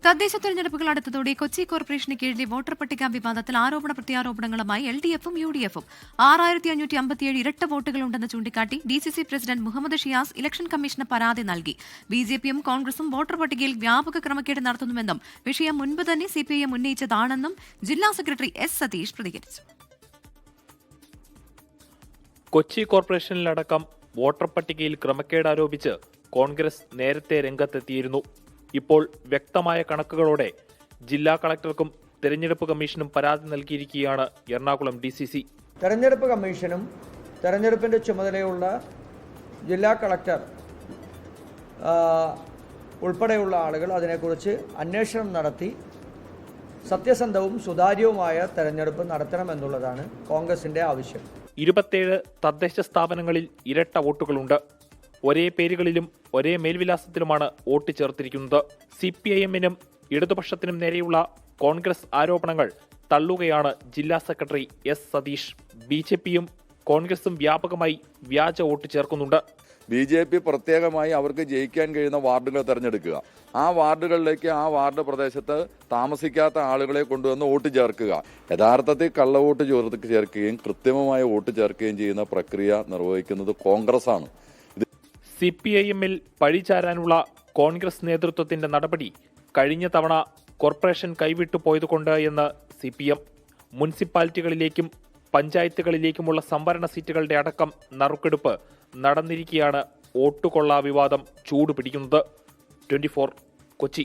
തദ്ദേശ തെരഞ്ഞെടുപ്പുകൾ അടുത്തതോടെ കൊച്ചി കോർപ്പറേഷന് കീഴിലെ വോട്ടർ പട്ടിക വിവാദത്തിൽ ആരോപണ പ്രത്യാരോപണങ്ങളുമായി LDF-ഉം UDF-ഉം 6557 ഇരട്ട വോട്ടുകളുണ്ടെന്ന് ചൂണ്ടിക്കാട്ടി DCC president Muhammad Shiyas election കമ്മീഷന് പരാതി നൽകി. BJP-യും കോൺഗ്രസും വോട്ടർ പട്ടികയിൽ വ്യാപക ക്രമക്കേട് നടത്തുന്നുവെന്നും വിഷയം മുൻപ് തന്നെ CPIM ഉന്നയിച്ചതാണെന്നും ജില്ലാ സെക്രട്ടറി S. സതീഷ് പ്രതികരിച്ചു. കൊച്ചി കോർപ്പറേഷനിലടക്കം വോട്ടർ പട്ടികയിൽ ക്രമക്കേട് ആരോപിച്ച് കോൺഗ്രസ് നേരത്തെ രംഗത്തെത്തിയിരുന്നു. ഇപ്പോൾ വ്യക്തമായ കണക്കുകളോടെ ജില്ലാ കളക്ടർക്കും തെരഞ്ഞെടുപ്പ് കമ്മീഷനും പരാതി നൽകിയിരിക്കുകയാണ് എറണാകുളം DCC. തെരഞ്ഞെടുപ്പ് കമ്മീഷനും തെരഞ്ഞെടുപ്പിന്റെ ചുമതലയുള്ള ജില്ലാ കളക്ടർ ഉൾപ്പെടെയുള്ള ആളുകൾ അതിനെക്കുറിച്ച് അന്വേഷണം നടത്തി സത്യസന്ധവും സുതാര്യവുമായ തെരഞ്ഞെടുപ്പ് നടത്തണമെന്നുള്ളതാണ് കോൺഗ്രസിന്റെ ആവശ്യം. 27 തദ്ദേശ സ്ഥാപനങ്ങളിൽ ഇരട്ട വോട്ടുകളുണ്ട്. ഒരേ പേരുകളിലും ഒരേ മേൽവിലാസത്തിലുമാണ് വോട്ട് ചേർത്തിരിക്കുന്നത്. CPIM-നും ഇടതുപക്ഷത്തിനും നേരെയുള്ള കോൺഗ്രസ് ആരോപണങ്ങൾ തള്ളുകയാണ് ജില്ലാ സെക്രട്ടറി S. സതീഷ്. BJP-യും കോൺഗ്രസും വ്യാപകമായി വ്യാജ വോട്ട് ചേർക്കുന്നുണ്ട്. BJP പ്രത്യേകമായി അവർക്ക് ജയിക്കാൻ കഴിയുന്ന വാർഡുകൾ തിരഞ്ഞെടുക്കുക, ആ വാർഡുകളിലേക്ക് ആ വാർഡ് പ്രദേശത്ത് താമസിക്കാത്ത ആളുകളെ കൊണ്ടുവന്ന് വോട്ട് ചേർക്കുക, യഥാർത്ഥത്തിൽ കള്ളവോട്ട് ചേർക്കുകയും കൃത്രിമമായ വോട്ട് ചേർക്കുകയും ചെയ്യുന്ന പ്രക്രിയ നിർവഹിക്കുന്നത് കോൺഗ്രസാണ്. CPIM-ൽ പഴിചാരാനുള്ള കോൺഗ്രസ് നേതൃത്വത്തിന്റെ നടപടി കഴിഞ്ഞ തവണ കോർപ്പറേഷൻ കൈവിട്ടു പോയതുകൊണ്ട് എന്ന് CPM. മുനിസിപ്പാലിറ്റികളിലേക്കും പഞ്ചായത്തുകളിലേക്കുമുള്ള സംവരണ സീറ്റുകളുടെ അടക്കം നറുക്കെടുപ്പ് നടന്നിരിക്കെയാണ് വോട്ടുകൊള്ള വിവാദം ചൂടുപിടിക്കുന്നത്. 24 കൊച്ചി.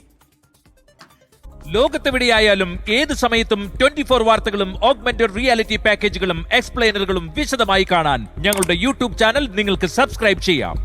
ലോകത്തെവിടെയായാലും ഏത് സമയത്തും 24 വാർത്തകളും ഓഗ്മെന്റഡ് റിയാലിറ്റി പാക്കേജുകളും എക്സ്പ്ലെയിനറുകളും വിശദമായി കാണാൻ ഞങ്ങളുടെ YouTube ചാനൽ നിങ്ങൾക്ക് സബ്സ്ക്രൈബ് ചെയ്യാം.